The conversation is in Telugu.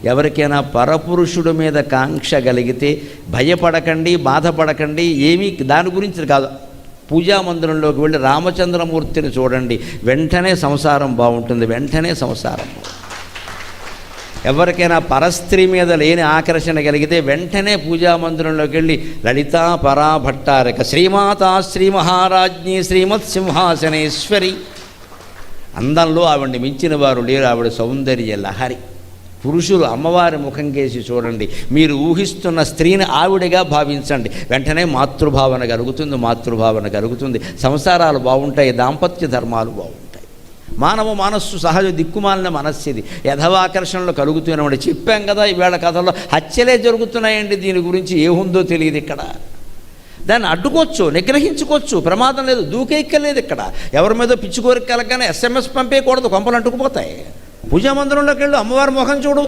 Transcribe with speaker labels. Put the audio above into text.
Speaker 1: ఎవరికైనా పరపురుషుడి మీద కాంక్ష కలిగితే భయపడకండి, బాధపడకండి. ఏమీ దాని గురించి కాదు. పూజామందిరంలోకి వెళ్ళి రామచంద్రమూర్తిని చూడండి, వెంటనే సంసారం బాగుంటుంది, వెంటనే సంసారం. ఎవరికైనా పరస్త్రీ మీద లేని ఆకర్షణ కలిగితే వెంటనే పూజామందిరంలోకి వెళ్ళి లలితా పరాభట్టారక శ్రీమాతా శ్రీ మహారాజ్ఞి శ్రీమత్ సింహాసనేశ్వరి, అందంలో ఆవిడ్ని మించిన వారు లేరు, ఆవిడ సౌందర్య లహరి. పురుషులు అమ్మవారి ముఖం కేసి చూడండి, మీరు ఊహిస్తున్న స్త్రీని ఆవిడగా భావించండి, వెంటనే మాతృభావన కలుగుతుంది, సంసారాలు బాగుంటాయి, దాంపత్య ధర్మాలు బాగుంటాయి. మానవ మనస్సు సహజ దిక్కుమాలిన మనస్సుది, యథవాకర్షణలు కలుగుతూనే చెప్పాం కదా. ఈవేళ కథలో హత్యలే జరుగుతున్నాయండి, దీని గురించి ఏముందో తెలియదు. ఇక్కడ దాన్ని అడ్డుకోవచ్చు, నిగ్రహించుకోవచ్చు, ప్రమాదం లేదు, దూకెక్కలేదు. ఇక్కడ ఎవరి మీద పిచ్చి కోరిక కలగానే SMS పంపేయకూడదు, కొంపలు అంటుకుపోతాయి. పూజామందిరంలోకి వెళ్ళు, అమ్మవారి ముఖం చూడు.